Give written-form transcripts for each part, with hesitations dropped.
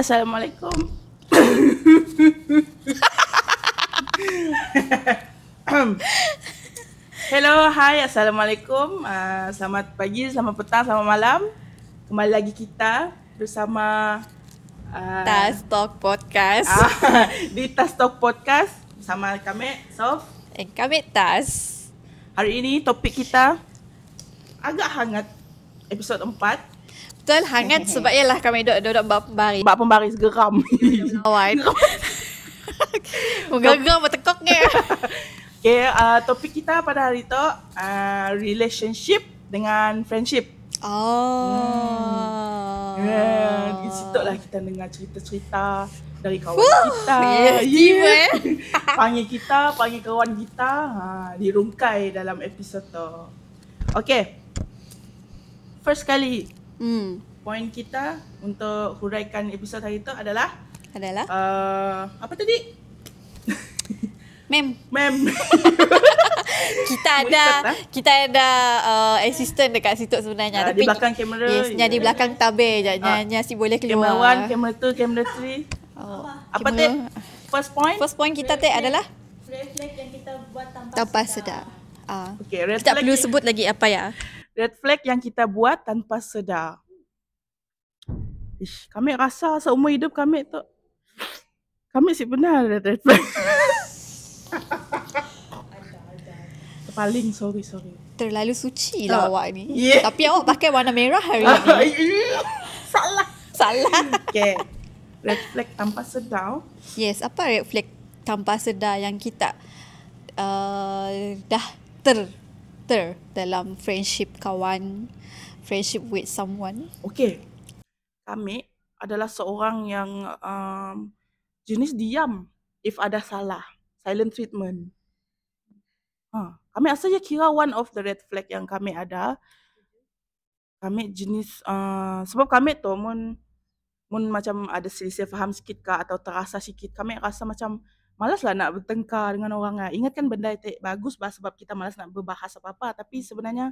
Assalamualaikum. Hello, hai, Assalamualaikum. Selamat pagi, selamat petang, selamat malam. Kembali lagi kita bersama Tas Talk Podcast. Di Tas Talk Podcast bersama kami, Sof. Kami Tas. Hari ini topik kita agak hangat, episod 4. Betul, hangat sebab ialah kami duduk baris. Bak pembaris geram. Kawan. Geram bertekoknya. Okay, topik kita pada hari tu relationship dengan friendship. Di situ lah kita dengar cerita-cerita dari kawan kita. Panggil kawan kita, dirungkai dalam episod tu. Okay, first kali poin kita untuk huraikan episod hari tu adalah apa tadi? Mem. kita ada assistant dekat situ sebenarnya. Di belakang kamera. Yes, di belakang tabir je. Nya si boleh keluar. Kamera 1, kamera 2, kamera 3. Apa tadi? First point kita adalah red flag yang kita buat tanpa sedar. Okay, red kita flag perlu sebut lagi apa ya? Red flag yang kita buat tanpa sedar. Kami rasa seumur hidup kami tu kami benar ada red flag. Paling sorry. Terlalu suci lah awak ni. Yeah. Tapi awak pakai warna merah hari ni. Salah. Okay. Red flag tanpa sedar. Yes, apa red flag tanpa sedar yang kita dah dalam friendship kawan, friendship with someone? Okay. Kami adalah seorang yang jenis diam if ada salah. Silent treatment. Kami asalnya kira one of the red flag yang kami ada. Kami jenis sebab kami tu mun macam ada selisih faham sikit ke atau terasa sikit, kami rasa macam malas lah nak bertengkar dengan orang. Ingatkan benda itu bagus bah sebab kita malas nak berbahas apa-apa, tapi sebenarnya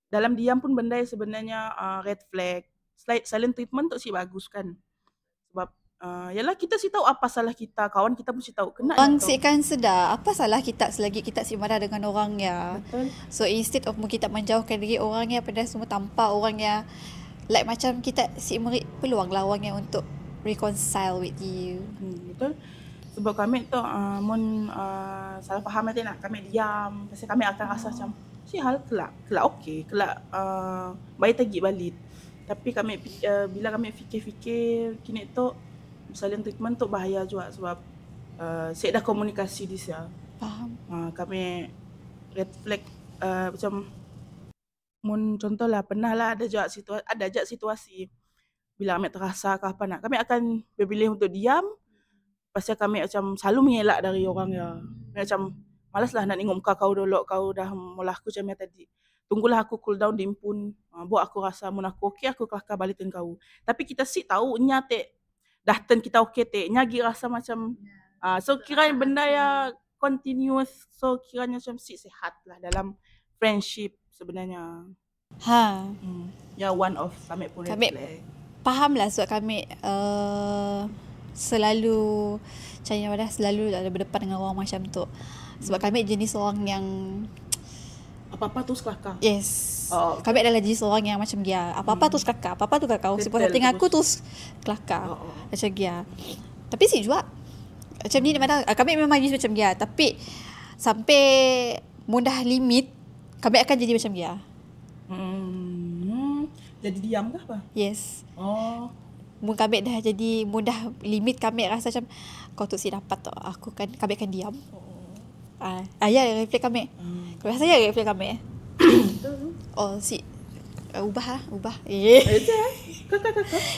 dalam diam pun benda sebenarnya red flag. Silent treatment tu sih bagus kan. Sebab yalah kita sih tahu apa salah kita, kawan kita pun sih tahu kena. Orang sih kan sedar apa salah kita selagi kita sih marah dengan orang ya. Betul. So instead of kita menjauhkan diri orang ya pada semua tanpa orang ya, like macam kita si beri peluang lah orang yang untuk reconcile with you. Betul. Sebab kami tu salah faham nanti nak kami diam, pasal kami akan rasa macam si hal kelak okey, kelak baik tagi balik. Tapi kami bila kami fikir kini tu silent treatment tu bahaya juga sebab saya dah komunikasi di sana. Faham. Kami red flag macam contohlah pernah lah ada je situasi bila kami terasa ke apa nak, kami akan berpilih untuk diam. Pasal kami macam selalu mengelak dari orang ya. Macam malaslah nak tengok muka kau dulu, kau dah mula aku macam tadi. Tunggulah aku cool down dimpun. Buat aku rasa mun aku okey aku kelakar balikin kau. Tapi kita sih tahu nya tek dah turn kita okey tek. Nya gi rasa macam so kira benda ya continuous, so kiranya macam sihat lah dalam friendship sebenarnya. Ya one of kami pun red flag. Faham lah sebab kami selalu selalu ada berdepan dengan orang macam tu. Sebab kami jenis orang yang apa-apa terus kelakar. Yes. Kami adalah jenis orang yang macam dia. Apa-apa terus kelakar. Apa-apa tu kelakar. Sebab setting aku terus kelakar. Macam dia. Tapi sih juga macam ni kami memang jenis macam dia. Tapi sampai mudah limit kami akan jadi macam dia. Jadi diam ke apa? Yes. Mun kami dah jadi mudah limit, kami rasa macam kau tu si dapat tu aku kan, kami akan diam. Ya reflect kami. Kau rasa ya reflect kami. Ubah.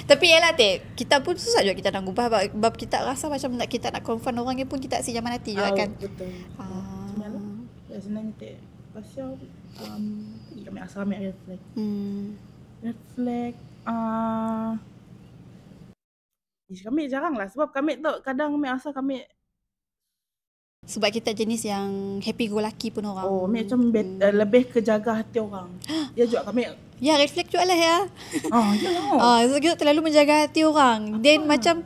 Tapi yalah kita pun susah juga kita nak ubah sebab kita rasa macam kita nak confront orang ni pun kita si zaman hati juga kan. Betul. Ya sebenarnya pasal kami asal kami red flag. Red flag kami jarang lah sebab kami tu kadang kami rasa kami sebab kita jenis yang happy go lucky pun orang. Macam lebih kejaga hati orang. Ya juga kami Ya, red flag juga lah ya. Yalah. So kita terlalu menjaga hati orang. Then macam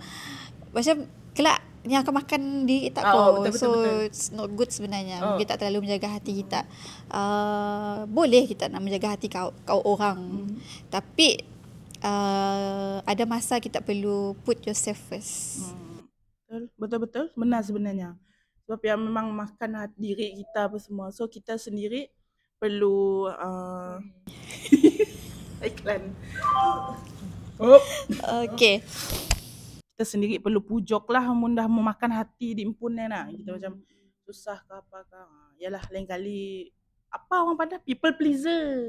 kelak yang akan makan diri kita kau. Betul. It's not good sebenarnya. Kita tak terlalu menjaga hati kita. Boleh kita nak menjaga hati kau orang. Tapi ada masa kita perlu put yourself first. Betul. Benar sebenarnya. Sebab yang memang makan diri kita apa semua. So kita sendiri perlu iklan. Okay. Kita sendiri perlu pujok lah mun dah memakan hati di impun nak. Kita macam susah ke apa ke. Yalah lain kali apa orang pandai people pleaser.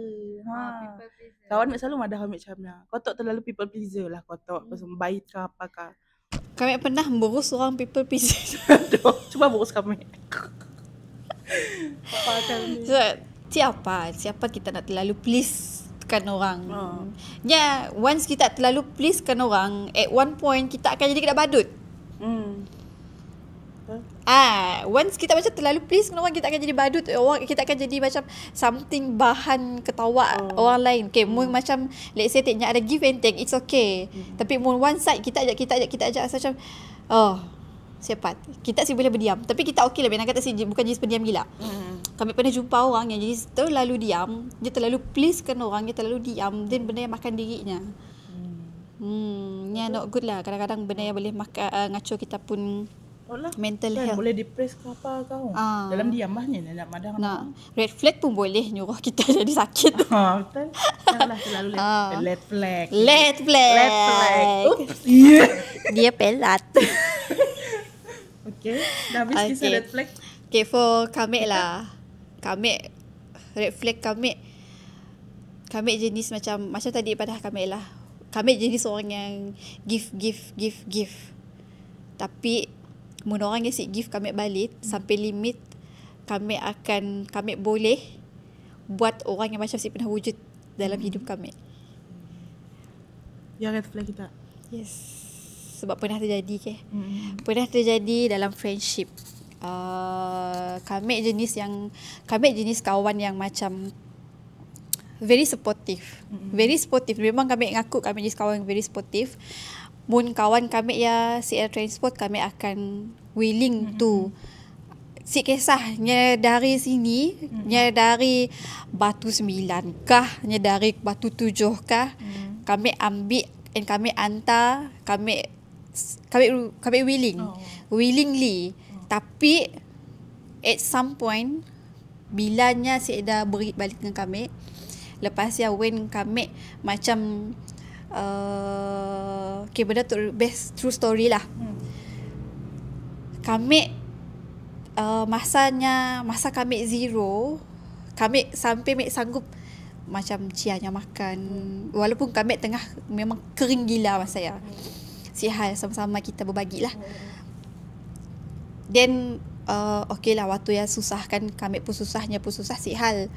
Kawan selalu madah macam ni. Kau tak terlalu people pleaser lah kau tak pasal baik ke apa ke. Kami pernah berus orang people pleaser. Aduh, cuba berus kami. Apa kami? So, siapa kita nak terlalu pleasekan orang. Ya, once kita terlalu pleasekan orang, at one point kita akan jadi kena badut. Once kita macam terlalu pleasekan orang, kita akan jadi badut. Kita akan jadi macam something bahan ketawa orang lain. Okay, macam let's say ada give and take, it's okay. Tapi one side kita ajak macam siapa? Kita sih boleh berdiam. Tapi kita okey lah. Biar kata sih bukan jenis pendiam gila. Kami pernah jumpa orang yang jenis terlalu diam. Dia terlalu pleasekan orang. Dia terlalu diam. Dan benda yang makan dirinya. Yang not good lah. Kadang-kadang benda yang boleh ngaco kita pun mental health. Boleh depress ke apa kau. Dalam diam lah ni. Nak madang. Red flag pun boleh nyuruh kita jadi sakit. Betul. Janganlah selalu red flag. Red flag. Oops. Yeah. Dia pelat. Okay. Dah habis kisah red flag. Okay, for kami lah. Kami red flag kami jenis macam tadi pada kami lah. Kami jenis orang yang give. Tapi mun orang yang give kami balik sampai limit, kami boleh buat orang yang macam si pernah wujud dalam hidup kami. Ya, red flag kita. Yes. Sebab pernah terjadi Pernah terjadi dalam friendship. Kami jenis kawan yang macam very supportive. Very supportive. Memang kami ngaku kami jenis kawan yang very supportive. Mun kawan kami ya si air transport, kami akan willing to si kisahnya dari sini, nya dari Batu 9 kah, nya dari Batu 7 kah, kami ambil and kami hantar, kami willingly. Tapi at some point bilanya si dah beri balik dengan kami, lepas ya when kami macam okay, benda tu best true story lah. Kami masa kami zero, kami sampai sanggup macam cianya makan, walaupun kami tengah memang kering gila masa ya. Si hal sama-sama kita berbagilah. Then okay lah, waktu yang susah kan, kami pun susah si hal.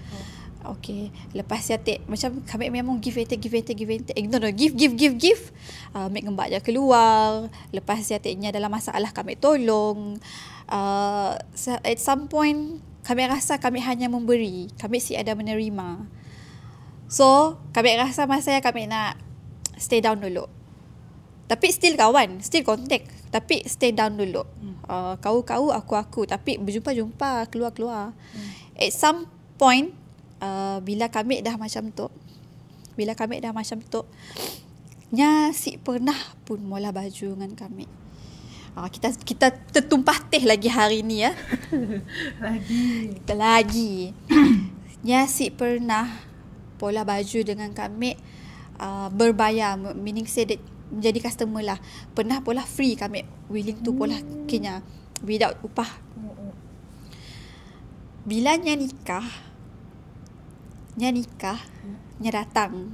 Okay, lepas ya macam kami memang give and take. No, give. Make ngembak je keluar. Lepas ya dalam masalah kami tolong. At some point kami rasa kami hanya memberi, kami si ada menerima. So kami rasa masa kami nak stay down dulu. Tapi still kawan, still contact, tapi stay down dulu. Kau aku, tapi berjumpa keluar. At some point bila kami dah macam tu, nya si pernah pun mula baju dengan kami. Kita tertumpah teh lagi hari ni ya. lagi. Nya si pernah pola baju dengan kami berbayar, meaning say that menjadi customer lah. Pernah pola free, kami willing to pola kena without upah. Bila nya nikah, nya datang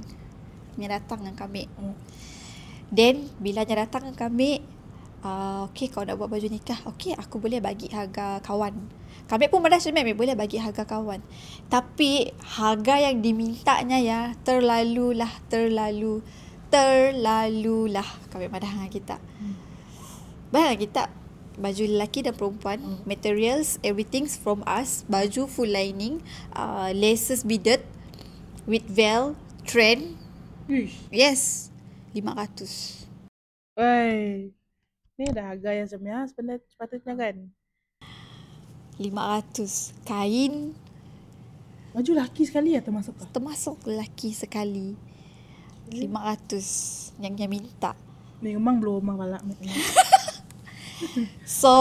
dengan kami. Then bila nya datang dengan kami, okay, kau nak buat baju nikah, okay, aku boleh bagi harga kawan. Kami pun pada sebenarnya boleh bagi harga kawan. Tapi harga yang dimintanya ya terlalu lah kami madah dengan kita. Bayangkan kita baju lelaki dan perempuan, materials, everything from us, baju full lining, laces beaded with veil, trend. Ish. Yes. 500. Woi. Ni dah harga yang sebenarnya sepatutnya kan. 500. Kain Baju laki sekali ya termasuk kah? termasuk lelaki sekali. 500 yang dia minta. Memang belum rumah balak. So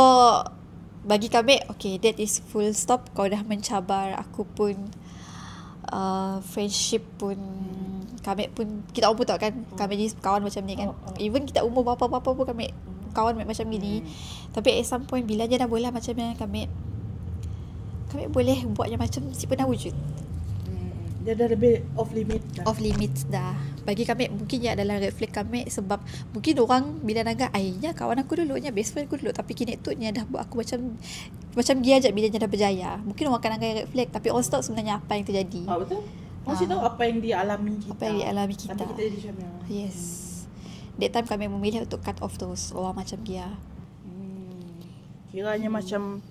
bagi kami, okay, that is full stop. Kau dah mencabar aku pun, friendship pun, kami pun, kita umur tak kan, kami ni kawan macam ni kan. Even kita umur berapa-berapa pun kami kawan macam gini. Tapi at some point bila je dah boleh macam ni, kami boleh buat yang macam si pernah wujud. Dia dah lebih off limit dah. Off limits dah. Bagi kami mungkin dia adalah red flag kami, sebab mungkin orang bila naga ayahnya kawan aku dulu, nya best friend aku dulu, tapi kini tu nya dah buat aku macam dia aja bila dia dah berjaya. Mungkin orang akan anggap red flag, tapi orang tahu sebenarnya apa yang terjadi. Betul. Mesti tahu apa yang dialami kita. Apa yang dialami kita. Tapi kita jadi macam ni. Yes. That time kami memilih untuk cut off those orang macam dia. Kiranya macam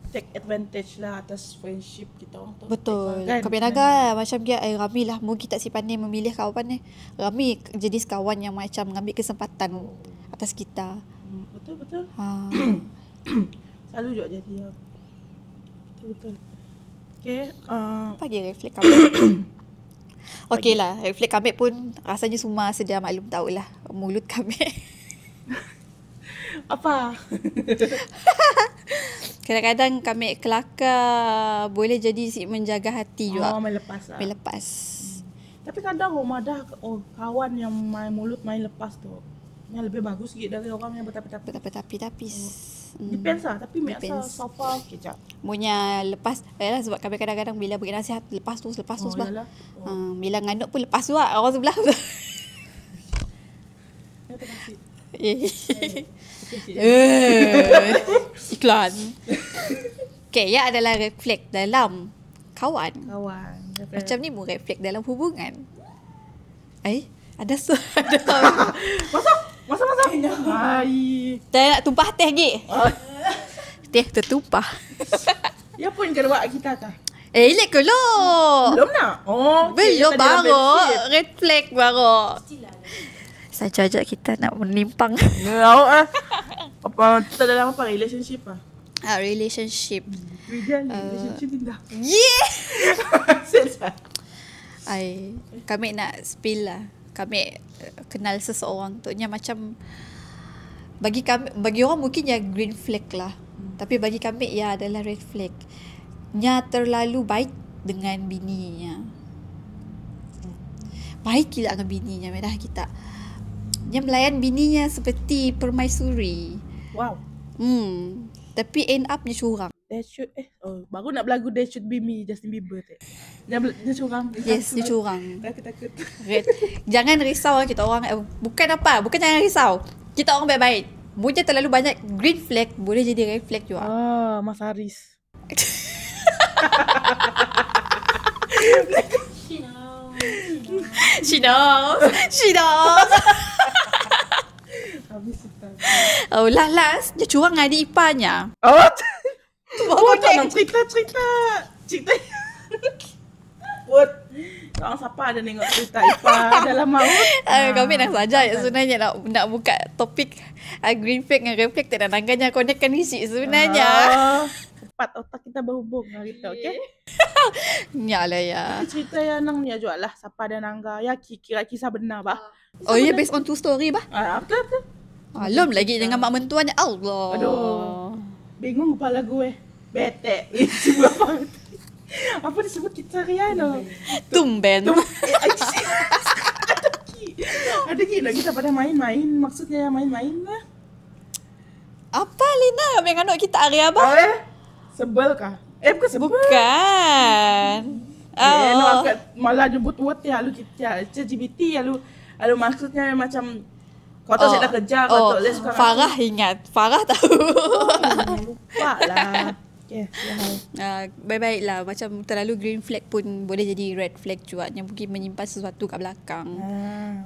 take advantage lah atas friendship kita orang tu. Betul. Kan? Kami naga macam dia, Rami lah, mungkin kita si pandai memilih kawan ni. Rami jenis kawan yang macam mengambil kesempatan atas kita. Betul. Selalu juga jadi. Betul. Okay. Apa lagi reflect kami? Okey lah, reflect kami pun rasanya semua sedia maklum tahulah mulut kami. Apa? Kadang-kadang kami kelakar boleh jadi si menjaga hati juga. Melepas lah. Melepas. Tapi kadang rumah dah kawan yang main mulut main lepas tu, yang lebih bagus sikit dari orang yang Tapi depends lah. Tapi Depends. so far kejap. Punya lepas lah, sebab kami kadang-kadang bila bagi nasihat lepas tu bah. Yalah. Bila nganuk pun lepas tu lah orang sebelah. Terima kasih. Iklan. Okay, ya adalah reflect dalam kawan. Macam ni pun reflect dalam hubungan. Ada Masa Hai. Saya nak tumpah teh lagi. Teh tertumpah. Ya pun ke buat kita kah? Elek ke lo? Belum nak. Belum baru. Red flag baru. Saya ajak kita nak menimpang. Apa kita dalam apa relationship ah? Relationship. Relationship indah. Yeah. Selesa. Kami nak spill lah. Kami kenal seseorang tu nya macam bagi orang mungkin ya green flag lah. Tapi bagi kami ya adalah red flag. Nya terlalu baik dengan bininya. Baik gila dengan bininya, merah kita. Dia melayan bininya seperti permaisuri. Wow. Tapi end up dia curang. That should baru nak berlagu That Should Be Me Justin Bieber tu. Dia curang. Yes, dia curang. Takut. Jangan risau kita orang, bukan jangan risau. Kita orang baik-baik. Mungkin terlalu banyak green flag boleh jadi red flag juga. Mas Haris. She knows. Habis kita. Last dia curang dengan adik iparnya. Jangan cerita. What? Orang siapa ada tengok cerita Ipa dalam maut? Kami nak saja sebenarnya nak buka topik green flag dengan red flag, tak ada nangganya connectkan isi sebenarnya. Cepat otak kita berhubung hari tu, okey? Nyalah ya. Cerita yang nang ni aja lah, siapa ada nangga. Ya kira kisah benar bah. Ya based on true story bah. Betul. Belum lagi dengan mak mentuannya. Allah. Aduh. Bingung kepala gue. Bete. Apa disebut kita Riano? Tumben. Ada gila kita pada main-main. Maksudnya main-main lah. Apa Lina yang anak kita Arya bah? Sebel kah? Bukan sebel. Bukan. Malah jemput word ya lu kita CGBT ya lu maksudnya macam kau tahu saya dah kerja kau tahu les sekarang. Farah ingat. Farah tahu. Lupa lah. Okay, baik-baik lah. Macam terlalu green flag pun boleh jadi red flag juga, yang mungkin menyimpan sesuatu kat belakang.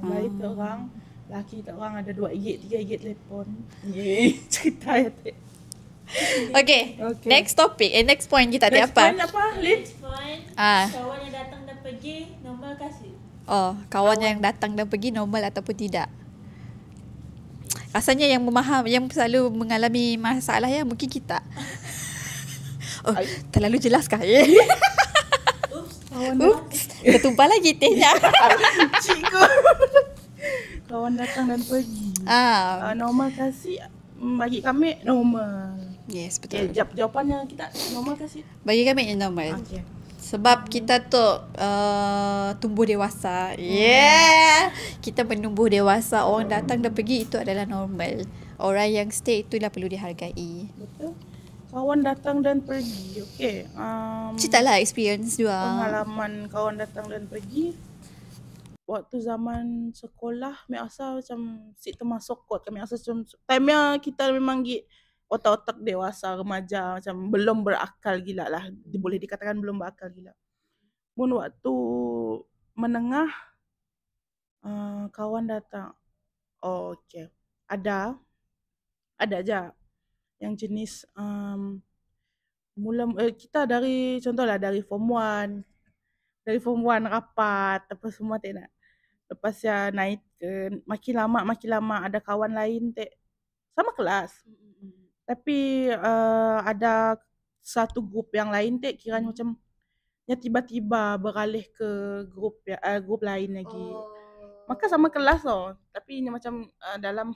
Baik tu orang. Laki tak orang ada 2 gig, 3 gig telefon. Cerita ya tu. Okay. Next topic. Next point kita ada apa? Next point apa, Lin? Next point, kawan yang datang dan pergi, normal kasih. kawan yang datang dan pergi normal ataupun tidak. Rasanya yang yang selalu mengalami masalah ya mungkin kita. Terlalu jelaskah? Tertumpah lagi tehnya. Cikgu. Kawan datang dan pergi. Normal kasih bagi kami normal. Yes, betul. Jawapannya kita normal kasih. Bagi kami yang normal. Okay. Sebab kita tu tumbuh dewasa. Kita menumbuh dewasa. Orang datang dan pergi itu adalah normal. Orang yang stay itulah perlu dihargai. Betul. Kawan datang dan pergi. Okay. Ceritalah experience juga. Pengalaman kawan datang dan pergi. Waktu zaman sekolah, kami rasa macam si termasuk kot. Kami rasa macam time-nya kita memang otak-otak dewasa, remaja, macam belum berakal gila lah. Boleh dikatakan belum berakal gila. Pun waktu menengah, kawan datang. Okay. Ada aja yang jenis kita contohlah dari form 1 rapat apa semua tak nak. Lepas ya naik ke makin lama ada kawan lain sama kelas. Tapi ada satu grup yang lain kiranya macam tiba-tiba beralih ke grup lain lagi. Maka sama kelas tapi macam dalam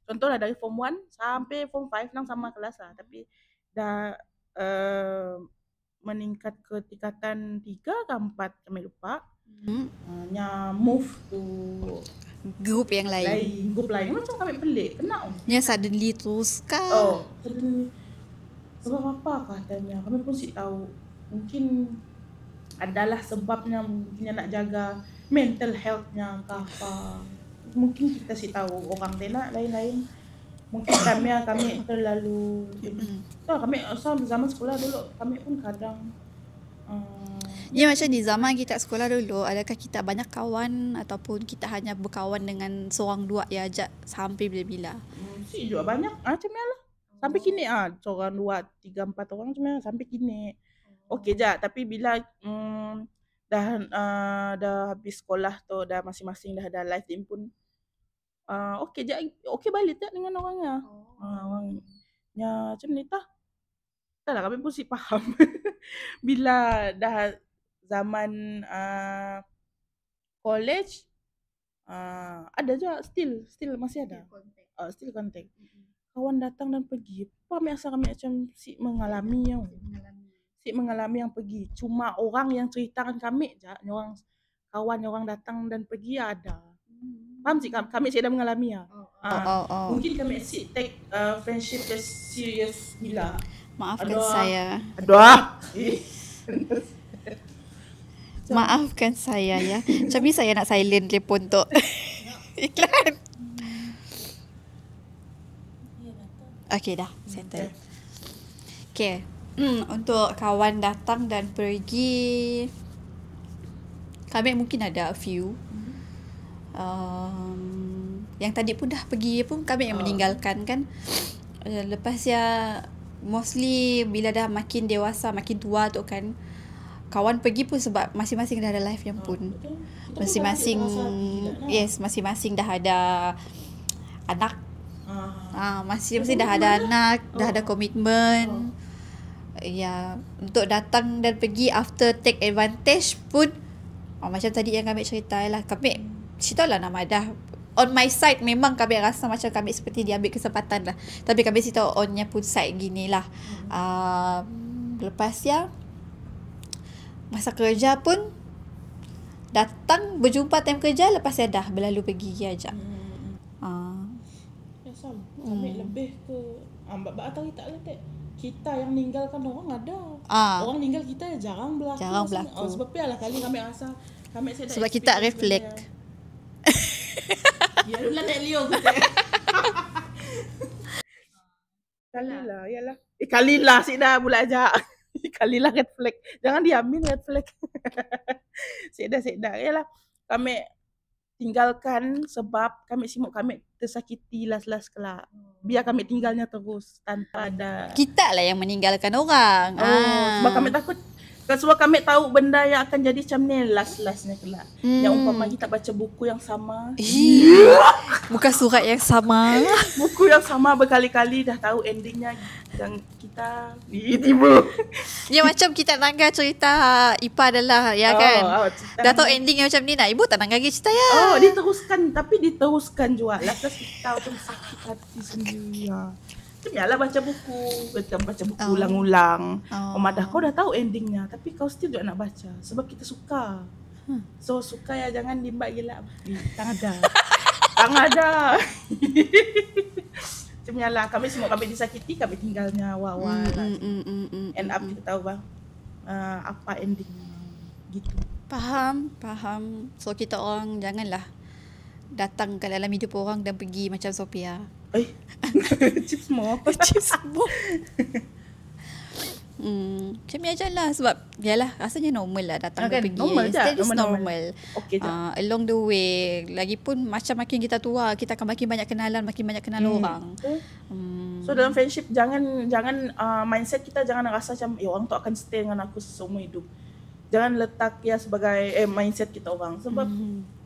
contohlah dari form 1 sampai form 5 nang sama kelas lah, tapi dah meningkat ke tingkatan 3 ke 4 kami lupa. Move to grup yang lain. Grup lain macam kami pelik kena. Suddenly terus kah? Suddenly. Sebab apa katanya? Kami pun si tahu. Mungkin adalah sebabnya mungkin nak jaga mental health-nya ke apa. Mungkin kita si tahu orang nak lain-lain. Mungkin kami terlalu kami zaman sekolah dulu kami pun kadang macam di zaman kita sekolah dulu, adakah kita banyak kawan ataupun kita hanya berkawan dengan seorang dua ya ajak sampai bila-bila? Si juga banyak macam lah. Sampai kini seorang 2, 3, 4 orang macam sampai kini. Okey je, tapi bila dah habis sekolah tu, dah masing-masing dah ada life team pun okey je, okey balik tak dengan orangnya. Orangnya macam ni tah. Tak lah, kami pun si faham. Bila dah zaman college ada je still masih ada. Still contact. Kawan datang dan pergi. Apa kami macam si mengalami yang pergi. Cuma orang yang ceritakan kami je, orang kawan orang datang dan pergi ada. Faham sih kami dah mengalami ya. Mungkin kami take friendship as serious gila. Maafkan saya. Maafkan saya ya. Macam ni saya nak silent telefon tu. Iklan. Okay dah settle. Okay. Untuk kawan datang dan pergi, kami mungkin ada a few. Yang tadi pun dah pergi pun kami yang meninggalkan kan. Lepas ya mostly bila dah makin dewasa, makin tua tu kan, kawan pergi pun sebab masing-masing dah ada life yang pun. Masing-masing masing-masing dah ada anak. Masing-masing dah ada anak, dah ada komitmen. Ya, untuk datang dan pergi after take advantage pun macam tadi yang kami cerita lah, kami cerita lah nama dah. On my side memang kami rasa macam kami seperti diambil kesempatan lah. Tapi kami cerita onnya pun side gini lah. Lepas ya masa kerja pun datang berjumpa time kerja, lepas ya dah berlalu pergi aja. Kami lebih ke bab atau tak lah kita yang meninggalkan orang ada. Orang meninggal kita jarang berlaku. Sebab lah kali kami rasa sebab kita reflect. Ya lu lah tak Leo kita. Kalilah, yalah. Kalilah sik dah pula ajak. Kalilah red flag. Jangan diambil red flag. Sik dah. Yalah. Kami tinggalkan sebab kami tersakiti las-las kelak. Biar kami tinggalnya terus tanpa ada. Kita lah yang meninggalkan orang. Sebab kami takut Sebab kami tahu benda yang akan jadi macam ni last-lastnya kelak. Yang umpama kita baca buku yang sama. Bukan surat yang sama. Buku yang sama berkali-kali dah tahu endingnya yang kita tiba. Ya macam kita nangga cerita Ipa adalah ya kan. Dah tahu ending yang macam ni nak ibu tak nangga lagi cerita ya. Diteruskan tapi diteruskan juga. Last kita tu sakit hati sendiri. Yalah baca buku, ulang-ulang. Dah kau dah tahu endingnya tapi kau still juga nak baca sebab kita suka. So suka ya jangan limbat gila. Tak ada. Tak ada. Macam yalah kami semua kami disakiti kami tinggalnya wawa. End up kita tahu apa endingnya gitu. Faham. So kita orang janganlah datang ke dalam hidup orang dan pergi macam Sophia. Chips more. Macam ni aja lah sebab yalah rasanya normal lah datang dan pergi. Normal je. Normal. Okay je. Along the way. Lagipun macam makin kita tua kita akan makin banyak kenalan, makin banyak kenal orang. So dalam friendship jangan mindset kita jangan rasa macam orang tu akan stay dengan aku seumur hidup. Jangan letak sebagai mindset kita orang sebab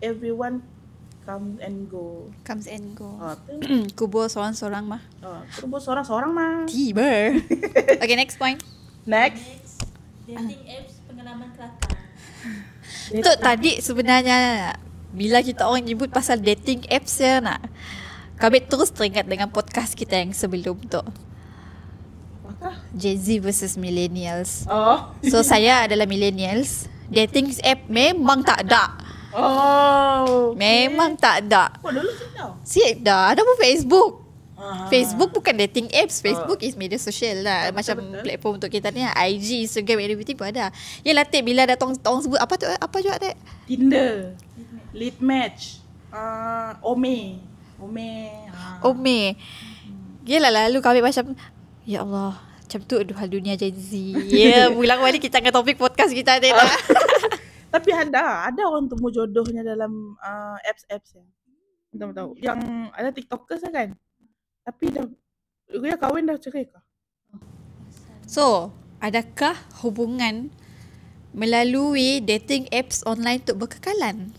everyone comes and go. Kubur seorang-seorang mah. Kubur seorang-seorang mah. Tiba. Okay, next point. Next. Dating apps pengalaman kelakar. Tu tadi sebenarnya bila kita orang nyebut pasal dating apps ya nak. Kami terus teringat dengan podcast kita yang sebelum tu. Gen Z versus millennials. So saya adalah millennials. Dating app memang tak ada. Memang tak ada. Dulu sudah. Siap dah. Ada pun Facebook. Facebook bukan dating apps. Facebook is media sosial lah. Macam platform untuk kita ni IG, Instagram, everything pun ada. Yelah Tek bila ada tong sebut apa tu? Apa juga Tek? Tinder, Lead Match, Ome. Yelah lalu kami macam ya Allah, macam tu hal dunia Gen Z. Pulang balik kita angkat topik podcast kita Tek. Tapi ada orang temu jodohnya dalam apps ya. Tahu. Yang ada TikTokers kan. Tapi dia kahwin dah cerai kah? So, adakah hubungan melalui dating apps online tu berkekalan?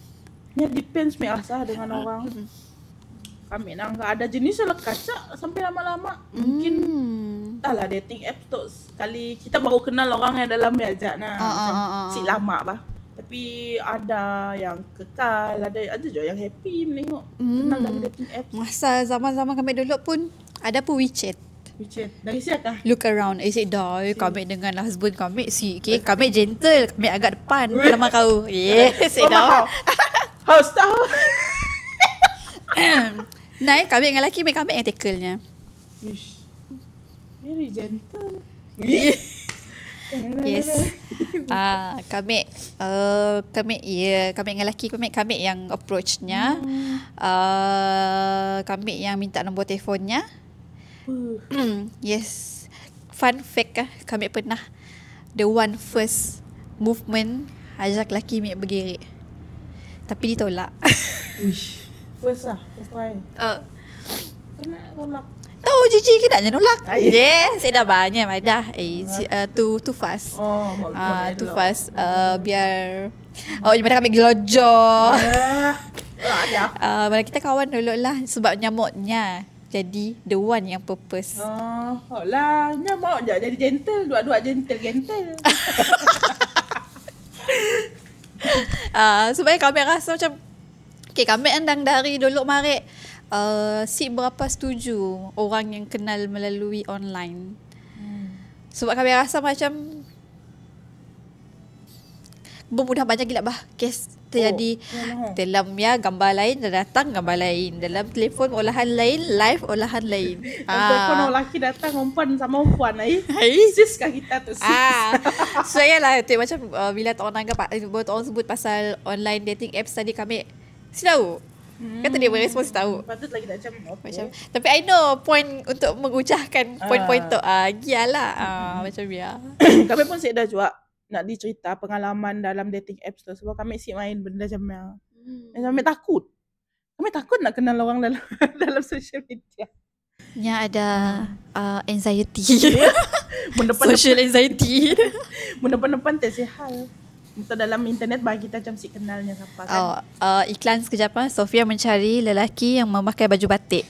Ni depends asal dengan orang. Kami nak ada jenis yang kacak sampai lama-lama. Mungkin entahlah dating apps tu sekali kita baru kenal orang yang dalam ajak si lama bah. Tapi ada yang kekal, ada juga yang happy menengok kenal dari dating apps. Masa zaman-zaman kami dulu pun ada pun WeChat. Dari siapa? Look around. Kami dengan husband kami kami gentle, kami agak depan nama kau. Yes, dah. House tahu. Naik kami dengan lelaki, kami yang tackle-nya. Very gentle. Yes. Kami dengan lelaki kami yang approach-nya. Kami yang minta nombor telefonnya. Yes. Fun fact kami pernah the one first movement ajak lelaki ambil bergerik. Tapi ditolak. First try. Kena tolak. Tahu Gigi ke nak nolak? Yes, saya dah banyak dah. Too fast. Too fast. Biar gimana kami gelojok. Mana kita kawan dulu lah sebab nyamuknya. Jadi the one yang purpose. Lah, nyamuk je jadi gentle, dua-dua gentle. Supaya kami rasa macam kami andang dari dulu mari si berapa setuju orang yang kenal melalui online. Sebab kami rasa macam bermudah banyak gila kes terjadi dalam gambar lain dah datang gambar lain, dalam telefon olahan lain, live olahan lain. Telefon lelaki datang umpan sama umpan sis kah kita tu sis. So yalah macam bila orang anggap orang sebut pasal online dating apps tadi kami tahu. Kata dia berespons tahu. Patut lagi tak macam. Tapi I know point untuk mengujahkan point-point tu. Gialah. Macam biar. Kami pun dah juga nak dicerita pengalaman dalam dating apps tu sebab kami main benda macam yang kami takut. Kami takut nak kenal orang dalam social media. Nya ada anxiety. Social anxiety. Depan-depan tak sihal. Untuk dalam internet bagi kita macam si kenalnya siapa kan. Iklan sekejap. Sofia mencari lelaki yang memakai baju batik.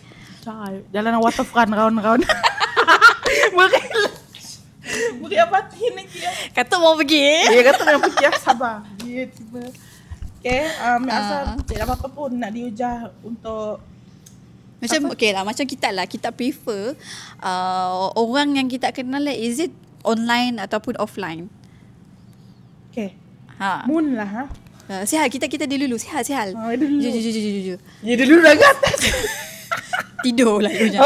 Jalan waterfront round-round. Beri apa ini dia? Kata mau pergi. Dia kata nak pergi, sabar. Dia tiba. Okay, asal tak apa-apa pun nak diujah untuk macam okay lah, macam kita prefer orang yang kita kenal lah, is it online ataupun offline? Okay. Moon lah Sihal kita dulu Sihal dulu. Ju. Ya dulu dah kat atas. Tidur lah ibunya.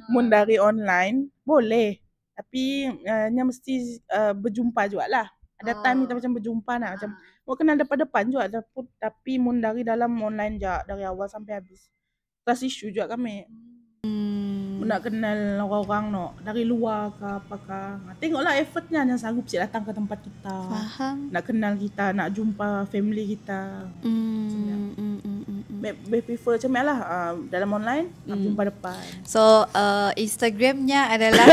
Mun dari online boleh. Tapi nya mesti berjumpa jugalah. Ada time kita macam berjumpa nak macam mau kenal depan-depan juga tapi mun dari dalam online je dari awal sampai habis. Trust issue juga kami. Nak kenal orang-orang dari luar ke apakah. Tengoklah effortnya yang sanggup si datang ke tempat kita. Faham. Nak kenal kita, nak jumpa family kita. Be prefer macam lah dalam online nak jumpa depan. So Instagramnya adalah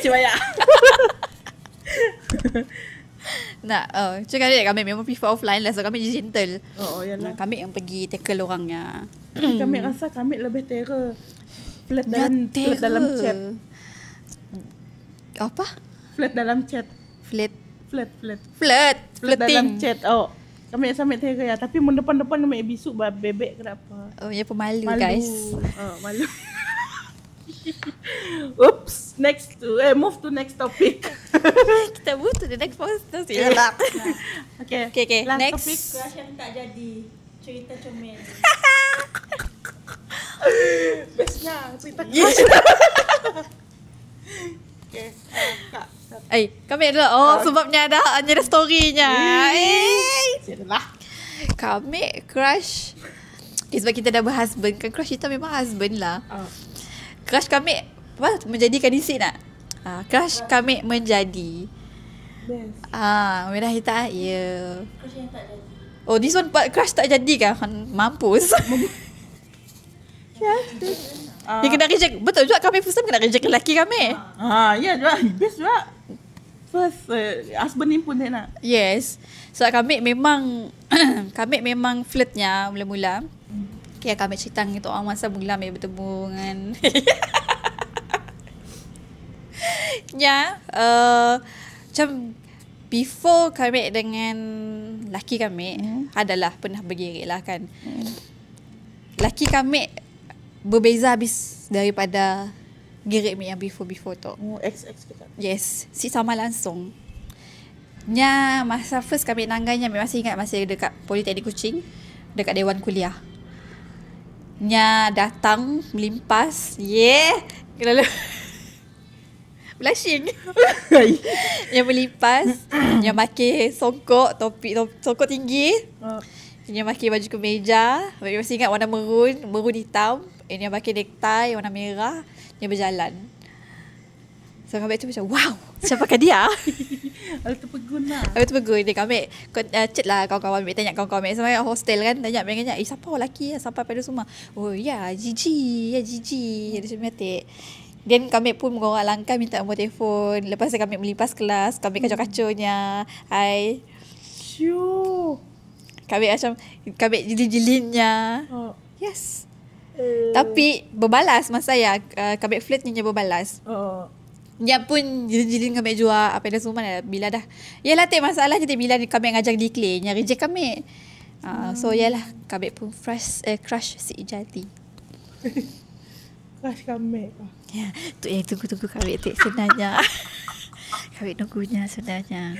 Cuma ya. Cakap dia kami memang prefer offline lah. So kami gentle. Yalah. Kami yang pergi tackle orangnya. Kami rasa kami lebih terror. Flirt dalam chat. Apa? Flirt dalam chat. Flirting Dalam chat. Kami sampai terror ya. Tapi mun depan-depan kami bisuk bebek ke apa. Ya pemalu guys. Malu. Oops. Move to next topic. Kita move to the next poster sih. Okay. Last Next topic. Crush yang tak jadi. Cerita comel. Bestnya cerita. Okay. Kak. Kami ada sebabnya ada storynya. Sialah. Kami crush. Sebab kita dah berhusband kan, crush kita memang husband lah. Crush kami menjadikan isi nak. Crush kami menjadi. Best. Merah hitam. Ya. Crush yang tak jadi. Oh, this one part crush tak jadi kan? Mampus. Dia kena reject. Betul juga kami first time kena reject lelaki kami. Ya juga. Best juga. First husband ni pun dia nak. Yes. So kami memang flirtnya mula-mula. Okay, kami cerita itu orang masa mula kami bertemu dengan macam before kami dengan laki kami adalah pernah bergerik lah kan. Laki kami berbeza habis daripada gerik yang before tu. Ex kita. Yes, si sama langsung. Nya masa first kami nangganya masih ingat masih dekat Politeknik Kuching, dekat Dewan Kuliah. Nya datang melimpas. Lalu blushing. Yang melimpas, yang pakai songkok, topi songkok tinggi. Yang pakai baju kemeja, masih ingat warna merun hitam. Yang pakai necktie warna merah, yang berjalan. So kami tu macam wow, siapakah dia? Terpegun lah. Dia kami chat lah kawan-kawan, tanya kawan-kawan sama hostel kan, tanya siapa lelaki sampai pada semua. Oh ya, Gigi. Dia macam metik. Dan kami pun mengorak langkah minta nombor telefon. Lepas tu kami melipas kelas, kami kacau-kacaunya. Hai. Syuh. Kami jilin-jilinnya. Yes. Tapi berbalas masa kami flirtnya berbalas. Dia pun jilin kami jual apa dah semua dah. Bila dah yalah tak masalah je bila kami ngajak declare nya reject kami. So yalah kami pun crush si Ijati. Crush kami. Ya, tu yang tunggu kami tak sebenarnya. Kami nunggunya sebenarnya.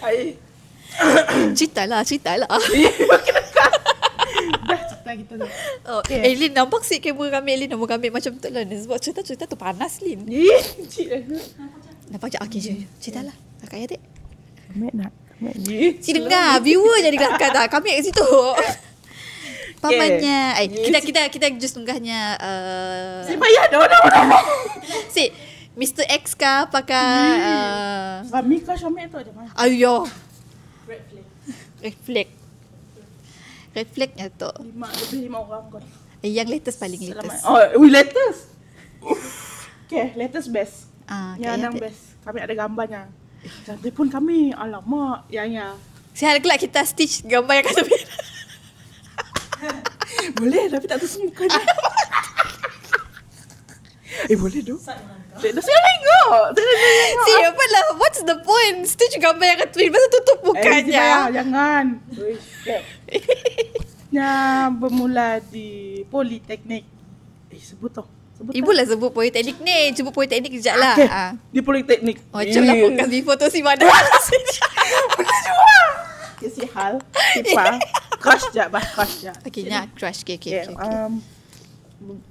Ai. Cerita lah. Dah cerita kita dah. Lin nampak si kamera kami. Lin nombor kami macam tu lah. Sebab cerita tu panas Lin. Nampak je. Okay je. Cerita lah. Kakak ya dek. Kami nak. Si dengar. Viewer jadi kelakar tak. Kami kat situ. Pamannya. Kita just tunggahnya. Si bayar dah. Si Mr. X kah apakah Kami kah Syamik tu aja. Ayo. Red flag. Red flagnya tu. 5 orang kot. Yang latest paling Selamat. latest. Oh, latest. Okay, latest best. Yang yang yang best. Kami ada gambarnya. Cantik pun kami. Alamak, yang. Sial kelak kita stitch gambar yang kat tepi. Boleh, tapi tak tahu mukanya. Boleh tu. Dah saya tengok. Si apa lah, what's the point? Stitch gambar yang kat tepi, masa tutup mukanya. Jangan. Yang bermula di Politeknik. Sebut tau. Ibu lah sebut politeknik ni. Sebut politeknik kejap lah. Okay. Di Politeknik. Macam lah podcast before tu si mana. Si Hal, Tipa, crush je, crush je. Okay, nak crush. Okay.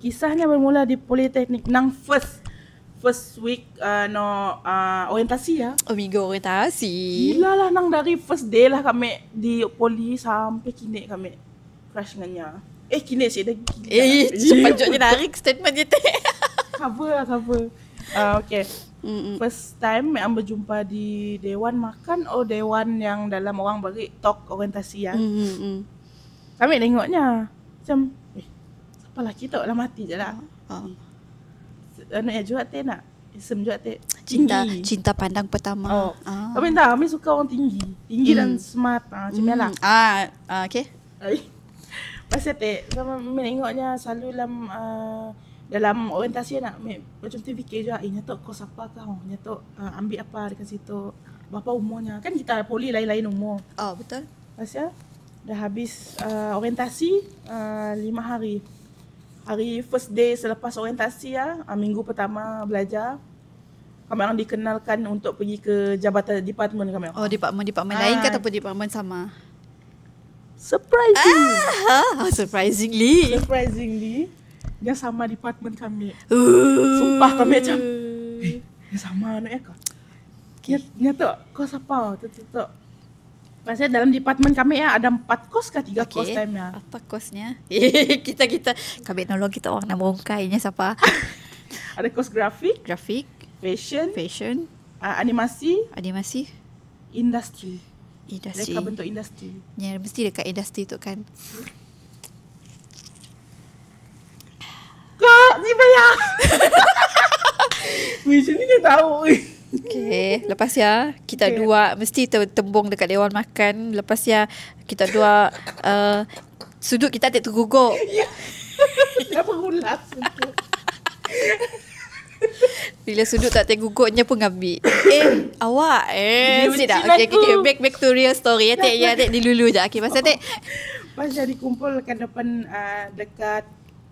Kisahnya bermula di Politeknik. Nang first week orientasi ya. Minggu orientasi. Gila lah nang dari first day lah kami di poli sampai kini kami crush dengannya. Kini sih dah gila. Sepanjangnya narik statement je teh. Cover. Okay. First time yang berjumpa di Dewan Makan Dewan yang dalam orang bagi talk orientasi ya. Kami tengoknya macam siapa lelaki tu lah mati je lah. Nak juga teh nak. Isem juga teh. Cinta pandang pertama. Kami suka orang tinggi dan smart macam ni lah. Okay. Pasal teh sama tengoknya selalu dalam orientasi nak macam tu fikir juga nyatok kos apa kau, nyatok ambil apa dekat situ, berapa umurnya. Kan kita poli lain-lain umur. Betul. Pasal dah habis orientasi 5 hari. Hari first day selepas orientasi minggu pertama belajar, kami orang dikenalkan untuk pergi ke jabatan departmen kami. Departmen lain ke ataupun departmen sama? Surprisingly dia sama departmen kami. Sumpah kami macam dia sama anak kau. Dia tu kau siapa? Tu. Pasal dalam departmen kami ada 4 kos ke 3 kos time ya. Apa kosnya? kita kami nolong kita orang nak merongkainya siapa? Ada kos grafik, fashion, animasi, industri. Mereka bentuk industri. Ya, mesti dekat industri tu kan. Kak, ni bayar. Macam ni dia tahu. Okay, lepas ya kita dua mesti tembung dekat Dewan Makan. Lepas ya kita dua sudut kita tak terguguk. Kenapa ulas? Bila sudut tak terguguknya pun ngambil. Awak mesti dah. Okay, back to real story. Tek dilulu je. Okay, pasal tek pasal dikumpulkan depan dekat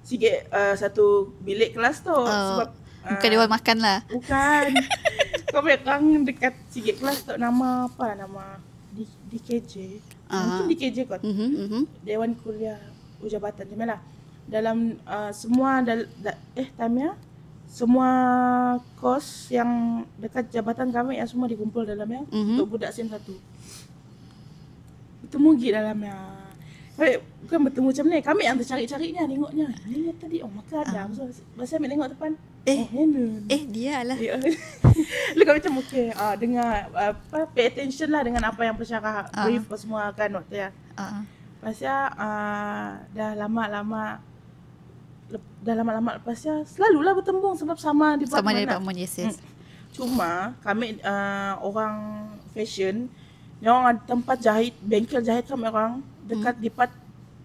sikit satu bilik kelas tu sebab bukan Dewan Makan lah. Bukan. Kau memang dekat sikit kelas tu nama apa nama DKJ. Mungkin DKJ kot. Dewan Kuliah Ujabatan macam lah. Dalam semua time semua kos yang dekat jabatan kami semua dikumpul dalamnya untuk budak SEM 1. Bertemu lagi dalamnya. Bukan bertemu macam ni. Kami yang tercari-carinya, tengoknya. Ini tadi, maka ada. Masa kami tengok depan. Dia lah. Lalu kami macam dengar pay attention lah dengan apa yang pensyarah brief semua kan waktu ya. Pasal dah lama-lama lepasnya selalulah bertembung sebab sama department yes. Cuma kami orang fashion yang orang ada tempat jahit, bengkel jahit kami orang dekat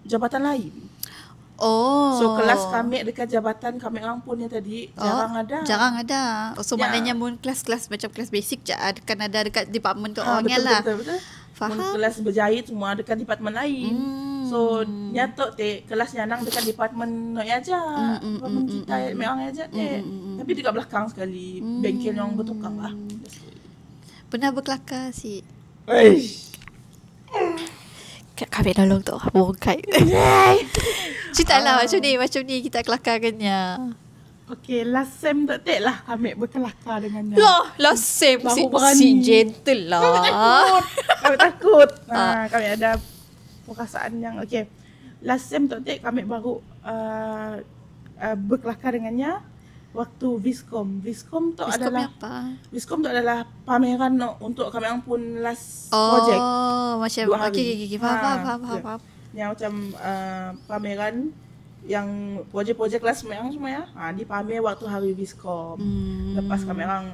jabatan lain. So kelas kami dekat jabatan kami orang pun yang tadi jarang ada. So maknanya mun kelas-kelas macam kelas basic je kan ada dekat department tu orangnya lah. Betul. Faham. Kelas berjahit semua dekat departmen lain. So nyatok kelas nyanang dekat departmen noi aja. Departmen kita memang aja tapi dekat belakang sekali bengkel yang bertukang lah. Pernah berkelakar si. Kami tolong tu bongkai. Cerita lah macam ni kita kelakarkannya. Okay, last sem tak lah kami berkelakar dengannya. Last sem si gentle lah. Kami takut. Kami ada perasaan yang okay. Last sem tak kami baru berkelakar dengannya waktu Viscom. Viscom tu adalah pameran untuk kami yang pun last project. Macam okay, faham. yang macam pameran yang projek-projek kelas yang semua ya. Dipamer waktu hari Viskom. Lepas kami orang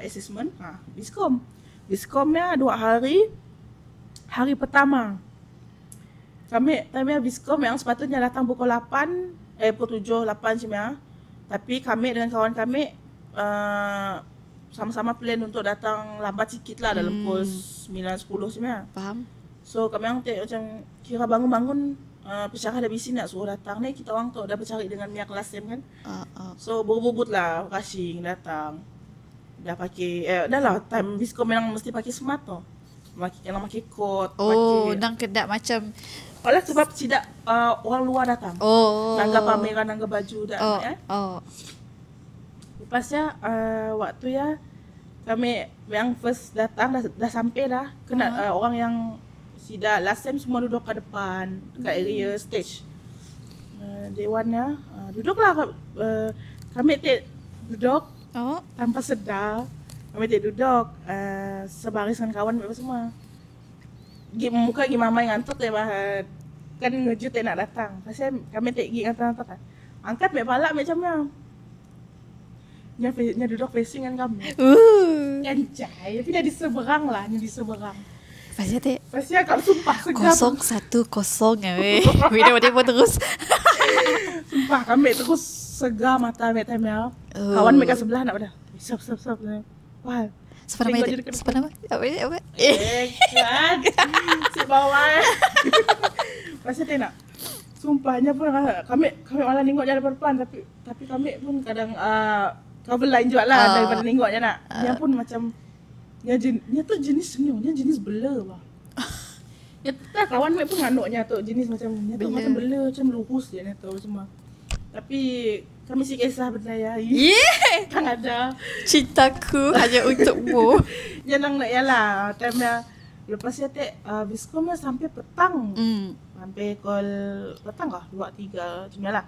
assessment, Viskom. Viskomnya 2 hari. Hari pertama kami Viskom yang sepatutnya datang pukul 8, pukul 7, 8 semua. Tapi kami dengan kawan kami sama-sama plan untuk datang lambat sikit lah dalam pukul 9-10 semua. Faham? So kami orang macam kira bangun-bangun pesara dah bisi nak suruh datang ni, kita orang tu dah bercari dengan pihak kelas kan. So berebut lah rushing datang. Dah pakai dah lah time Viskom memang mesti pakai smart tu. Pakai coat, nang kedak macam oleh sebab tidak orang luar datang. Nangga pameran, nangga baju dah Lepasnya waktu ya kami yang first datang dah sampai dah kena orang yang sida last time semua duduk kat depan kat area stage. Dewannya duduklah kami duduk tanpa sedar. Kami duduk sebaris dengan kawan mereka semua. Muka mama yang ngantuk kan ngejut nak datang. Pasal kami pergi ngantuk kan. Angkat mek palak macamnya. Nya duduk facing dengan kami. Anjay, tapi dah di seberang lah, di seberang. Pasal kalau sumpah segar. 0-1-0 weh. Bila pun terus. Sumpah kami terus segar mata mek time ya. Kawan mek kat sebelah nak pada. Sop. Wah. Siapa nama? Apa? Kan. Si bawah. Pasal tak nak. Sumpahnya pun kami malah nengok jalan depan tapi kami pun kadang cover line juga lah daripada nengok je nak. Dia pun macam dia tu jenis senyum, dia jenis bela bah. Dia tak kawan mek pun nganuknya tu jenis macam dia tu macam bela, macam lurus dia tu semua. Tapi kami si kisah berdaya. Kan ada. Cintaku hanya untukmu. Jangan nak yalah. Time lepas dia Viskom sampai petang. Sampai call petang kah? 2-3 macam lah.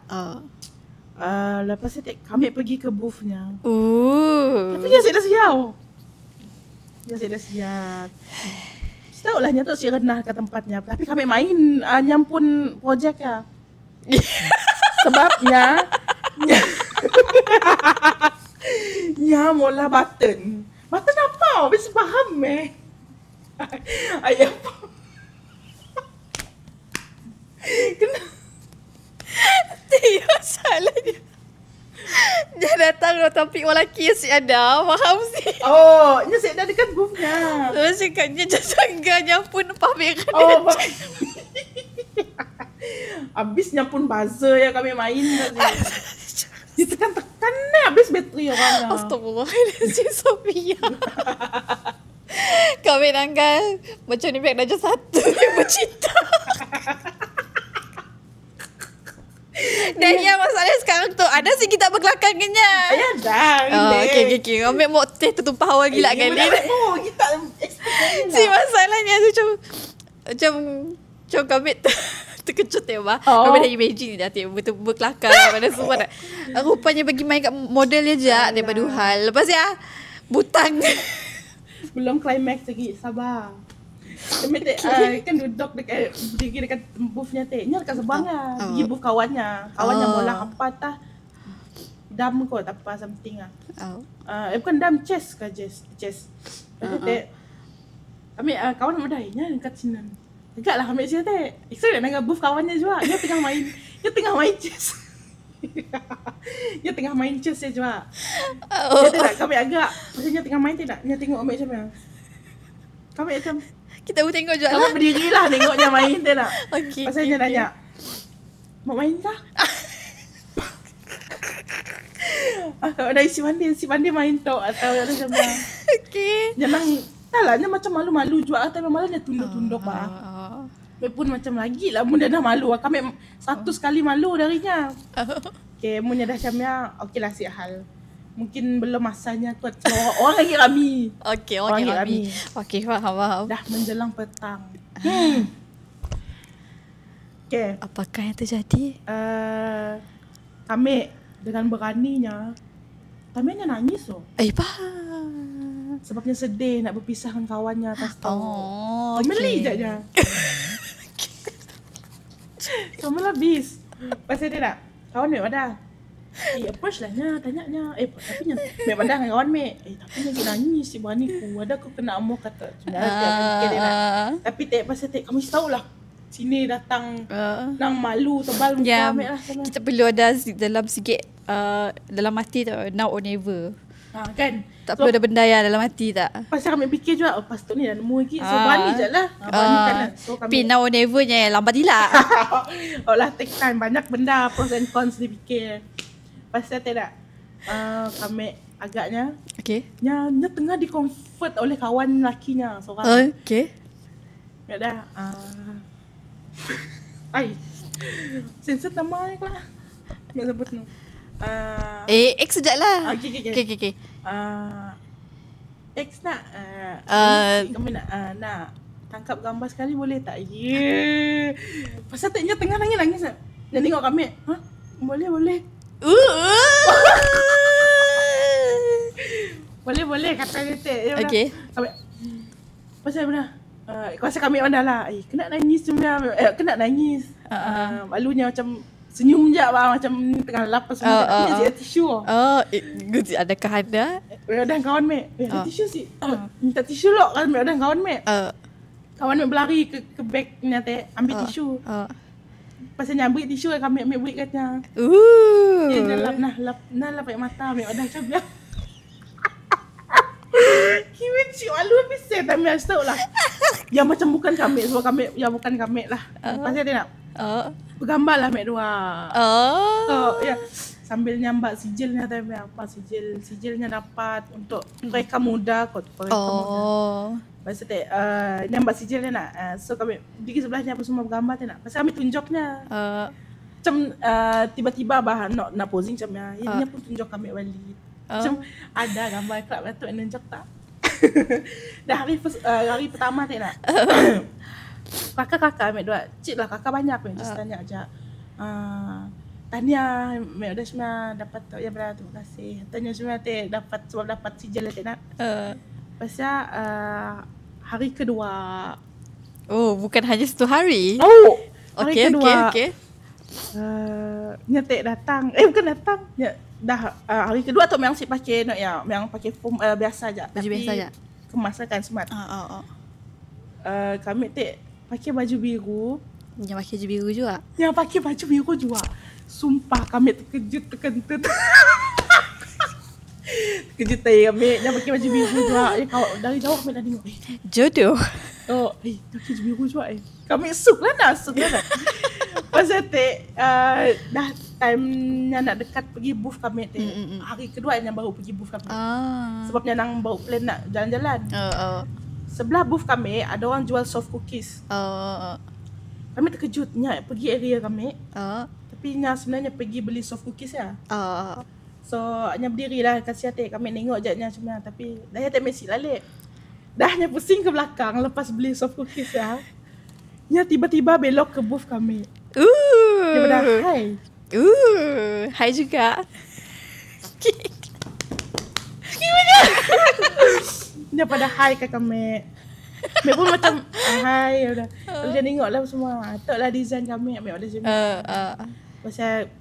Lepas dia kami pergi ke booth-nya. Tapi dia dah siap. Tahu lah nya tu si renah ke tempatnya. Tapi kami main nyampun projek ya. Sebabnya mula button apa? Habis faham ayah apa? Kenapa? Dia salahnya. Dia datang topik lelaki si ada. Faham sih. Nya si ada dekat booth-nya. Terus cakapnya jangan pun pameran. Habis nyampun buzzer yang kami main tadi. Ditekan-tekan ni habis bateri orangnya. Astagfirullahaladzim Sophia. Kami nanggal macam ni pihak darjah 1 dia bercinta. Dan yang masalahnya sekarang tu ada sih kita berkelakar kenyanya. Ya dah. Okay. Kami mau teh tertumpah awal gila kali. Kita expect si masalahnya tu macam kami terkejut bah. Kami dah imagine dah betul berkelakar pada semua dah. Rupanya bagi main kat model je daripada hal. Lepas ya butang. Belum climax lagi, sabar. Kami kan duduk dekat booth-nya nya dekat sebangnya. Pergi booth kawannya bola apa tah. Dam kot apa something bukan dam chess. Kami kawan mudahnya dekat sini. Agak lah kami cerita Excited dengan booth kawannya juga. Dia tengah main chess. Dia tengah main chess je juga. Dia tak kami agak maksudnya tengah main tak. Dia tengok kami macam mana. Kami macam kita pun tengok juga lah. Kami berdiri lah tengoknya main tak nak. Pasal dia tanya mau main tak? Kalau dari si Mandi main tau atau macam mana. Jangan lah, dia macam malu-malu juga atau malah dia tunduk-tunduk Dia pun macam lagi lah, mun dia dah malu. Kami 100 kali malu darinya. Mun dia dah macamnya, lah si hal. Mungkin belum masanya tu. Orang lagi rami. Orang lagi rami. Faham. Dah menjelang petang. Apakah yang terjadi? Kami dengan beraninya, kami hanya nangis Faham. Sebabnya sedih nak berpisah dengan kawannya atas tu. Okay. Meli je. Sama lah bis. Pasal dia nak kawan Mek Wadah. Approach lah nya, tanya nya. Tapi nya Mek Wadah dengan kawan Mek. Tapi nya dia nangis si berani ku. Wadah aku kena amuk kata. Dia nak. Tapi pasal kamu mesti tahu lah. Sini datang nang malu tebal muka Mek lah sama. Kita perlu ada dalam sikit dalam hati tau, now or never. Kan? Tak perlu ada benda yang dalam hati tak? Pasal kami fikir juga, pas tu ni dah nemu lagi. So berani je lah. Berani kan lah. So Tapi now or never nya lambat hilak. lah take time. Banyak benda pros and cons dipikir. Pasal tak kami agaknya Okay. nya tengah di comfort oleh kawan lakinya seorang. Okay. Mek dah ai sensor nama ni lah. Mek sebut ni. X sekejap lah. Okay. X nak kami nak tangkap gambar sekali boleh tak? Pasal taknya tengah nangis nak. Dia tengok kami. Boleh. Boleh kata dia. Okay. Pasal benar. Kuasa kami mana lah. Kena nangis sebenarnya. Kena nangis. Malunya macam senyum je lah. Macam tengah lapas semua. Dia siap tisu. Adakah anda? Ada kawan Mek. Ada tisu si. Minta tisu lah kan. Ada kawan Mek. Kawan Mek berlari ke beg ni nanti. Ambil tisu. Pasal nyambil tisu kami ambil beri katanya. Dia lap pakai mata. Mek ada macam dia. Kiwin si malu habis saya tak ambil tahu lah. Yang macam bukan kami. Sebab kami yang bukan kami lah. Pasal dia nak bergambar lah Mek dua. Ya. Sambil nyambat sijilnya tadi apa sijilnya dapat untuk mereka muda kot muda. Pasal tak nyambat sijilnya nak. So kami di sebelahnya apa semua bergambar tak nak. Pasal kami tunjuknya. Macam tiba-tiba bahan nak posing macam ya. Ini pun tunjuk kami balik. Macam ada gambar kelab Datuk yang tunjuk tak. Dah hari pertama tak nak. Kakak Mek dua. Cik lah kakak banyak Mek just tanya aja. Tanya Mek dah semua dapat ya berapa terima kasih. Tanya semua teh dapat sebab dapat sijil tak nak. Pasal hari kedua. Bukan hanya satu hari. Hari kedua. Okay. Nyetek datang. Bukan datang. Dah hari kedua tu memang si pakai nak ya, memang pakai form biasa aja. Baju biasa aja. Kemas kan smart. Kami pakai baju biru. Yang pakai baju biru juga. Yang pakai baju biru juga. Sumpah kami terkejut terkentut. Terkejut kami yang pakai baju biru juga. Dari jauh kami dah tengok. Jodoh. Pakai baju biru juga. Kami suk lah nak. Pasal dah time-nya nak dekat pergi booth kami hari kedua yang baru pergi booth kami. Sebabnya nang baru plan nak jalan-jalan. Sebelah booth kami ada orang jual soft cookies. Kami terkejutnya pergi area kami. Tapi nya sebenarnya pergi beli soft cookies ya. So nya berdirilah kasih hati kami tengok jatnya cuma tapi dah tak mesti lalik. Dahnya pusing ke belakang lepas beli soft cookies ya. Nya tiba-tiba belok ke booth kami. Dia pada hai. Hai juga. Dia pada hai ke kami. Mek pun macam hai udah. Dia tengoklah semua. Taklah design kami Mek ada sini. Pasal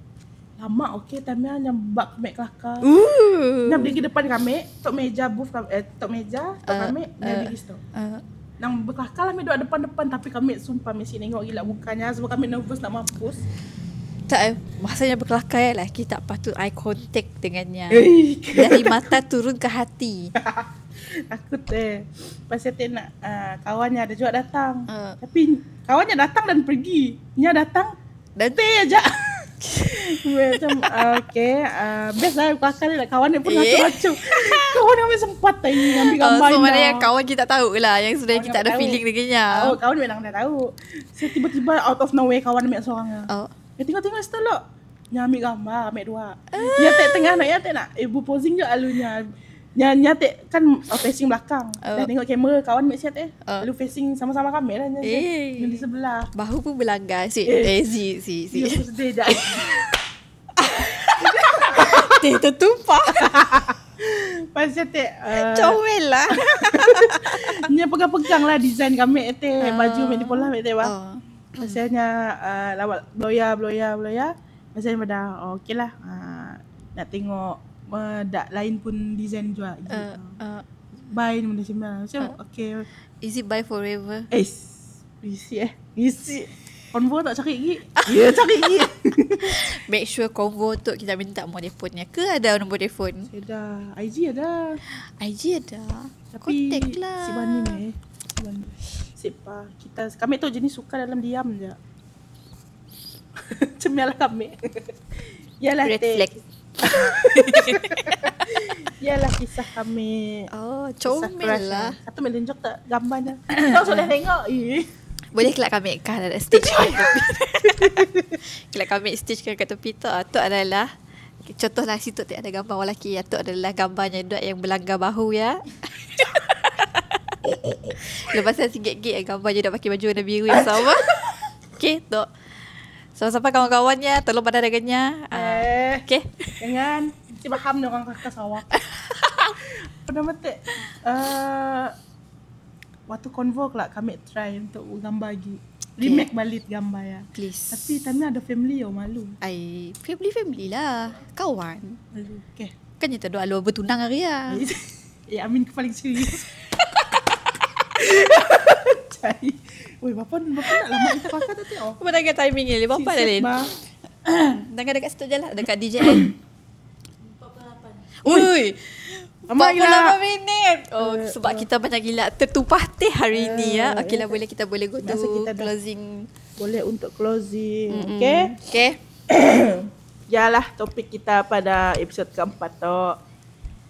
lama okey tamnya nyambak Mek kelakar. Nak berdiri depan kami, tok meja booth kami, tok meja, tok kami nak berdiri situ. Nang berkelakar lah Mek duduk depan-depan tapi kami sumpah mesti tengok gila mukanya sebab kami nervous nak mampus. Tak, masanya berkelakar lah. Kita tak patut eye contact dengannya. Dari mata turun ke hati. Takut pasal nak kawannya ada juga datang. Tapi kawannya datang dan pergi. Nya datang dan aja. Macam best lah kelakar dia kawan dia pun macam-macam. Kawan kami sempat ambil gambar. So mana yang kawan kita tahu lah, yang sebenarnya kita ada feeling dengannya. Kawan memang dah tahu. So tiba-tiba out of nowhere kawan ambil seorang. Tengok situ lo. Nya ambil gambar, ambil dua. Nya tengah nak ibu posing je alunya. Nya kan facing belakang. Dah tengok kamera kawan ambil siat lalu facing sama-sama kami lah nya di sebelah. Bahu pun berlanggar si. Dia sedih je. Dia tertumpah. Pasal comel lah. Nya pegang-pegang lah design kami baju mek di pola mek Maksudnya lawak bloya. Maksudnya pada okey lah. Nak tengok dak lain pun design juga. Buy benda macam okey. Is it buy forever? Isi. Convo tak cari gigi? Ya, cari gigi. Make sure convo tu kita minta nombor telefonnya ke ada nombor telefon? Ada. IG ada. IG ada. Tapi Contact lah. si Bani ni. Siapa kami tu jenis suka dalam diam je. Cemialah kami. Yalah Red flag. Yalah kisah kami. Oh, Kisah comel crush lah. Satu melenjok tak gambarnya. Kau boleh tengok. Boleh kelak kami kan ada stage kat tepi. Kelak kami stage kat tepi tu. Tu adalah contohlah situ tak ada gambar orang lelaki. Tu adalah gambarnya dua yang berlanggar bahu ya. Lepas saya sikit-sikit gambarnya dah pakai baju warna biru yang sama. Okey, tu. Sama-sama kawan-kawannya tolong pandang dengannya. Okey. Jangan si paham ni orang kakak sawah. Pernah mati. Waktu convo lah kami try untuk gambar lagi. Remake balik gambar ya. Please. Tapi time ada family yo malu. Family lah. Kawan. Malu. Okey. Kan kita doa lu bertunang hari ya. Amin ke paling serius. Cai. Oi, bapa nak lama kita kakak tadi. Oh. Apa dah timing ni? Bapa dah lain. Dah dekat situ je lah. Dekat DJI. 48. Ui. 48 Amat minit. Oh, sebab kita banyak gila tertumpah teh hari ni ya. Okey lah, kita boleh go to Biasa kita dah closing. boleh untuk closing. Okey. Okay. Yalah topik kita pada episod keempat tu.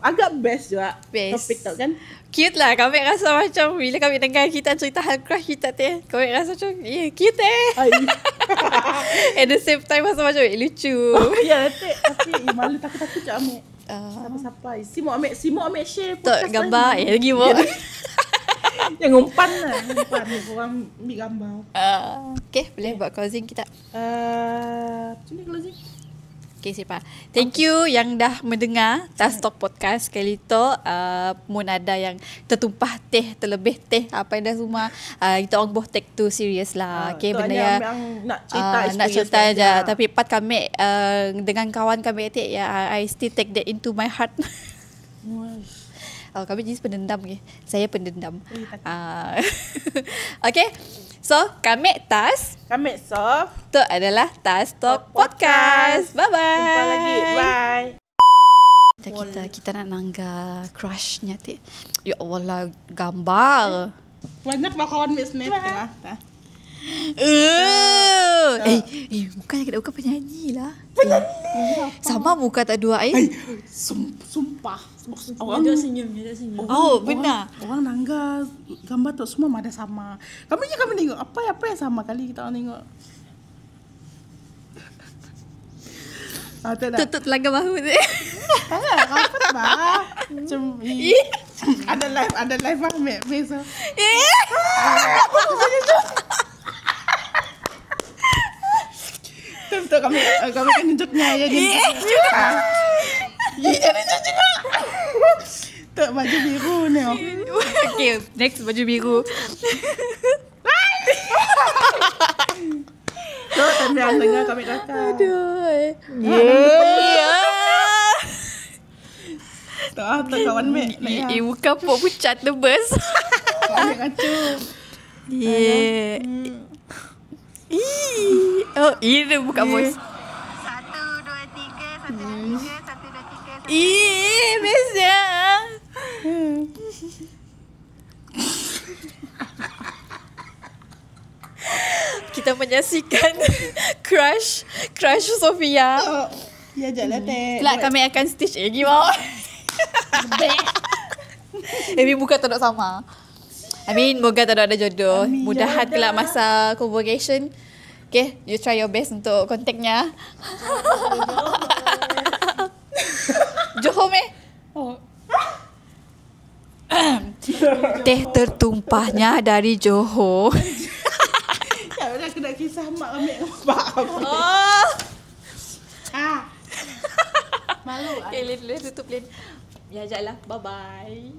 Agak best juga Best. topik tu kan. Cute lah. Kami rasa macam bila kami dengar kita cerita hal crush kita teh. Kami rasa macam cute At the same time rasa macam lucu. Ya, tapi malu takut-takut je ambil. Siapa-siapa. Si mau ambil share Tok podcast gambar lain. lagi buat. Yang ngumpan lah. Ngumpan orang ambil gambar. Okay, boleh buat closing kita. Macam ni closing? Okay, Sipa. Thank you yang dah mendengar Tas Talk Podcast kali tu. Mun ada yang tertumpah teh, terlebih teh, apa yang dah semua. Kita orang both take to serious lah. Okay, tu benda hanya yang nak cerita nak experience cerita saja. je. Tapi part kami dengan kawan kami I still take that into my heart. Kami jenis pendendam ke. Saya pendendam. Okay. So, kami Tas. Kami soft. Tu adalah Tas Talk Podcast. Bye-bye. Jumpa lagi. Bye. Kita nak nangga crushnya tu. Ya Allah lah, gambar. Banyak bakawan Miss Net tengah. Bukan penyanyi lah. Sama muka tak dua Sumpah. Dia tak senyum. Oh, benar. Orang nangga gambar tu semua ada sama. Kami tengok apa yang sama kali kita orang tengok. Tak nak. Tutut langgar bahu tu. Apa bah? Macam ada live ah besok. Betul kami kan tunjuknya ya dia. Ya dia juga. Tak baju biru ni. Okay, next baju biru. Tu tanda dengar kami kakak. Aduh. Tak kawan mek. Bukan pok pucat tebus. Kami kacau. Oh, ini buka voice. 1, 2, 3, 1, 2, 3, 1, 2, 3. Bestnya. Kita menyaksikan crush Sofia. Ya jalan teh. Kelak kami akan stitch lagi bawah. Bukan tak nak sama. Moga tak ada jodoh. Mudahan kelak masa convocation. Okay, you try your best untuk kontaknya. Johor teh tertumpahnya dari Johor. Ya udah kena kisah mak ambil apa. Malu. Okay, Lin tutup Lin. Ya, ajak lah. Bye-bye.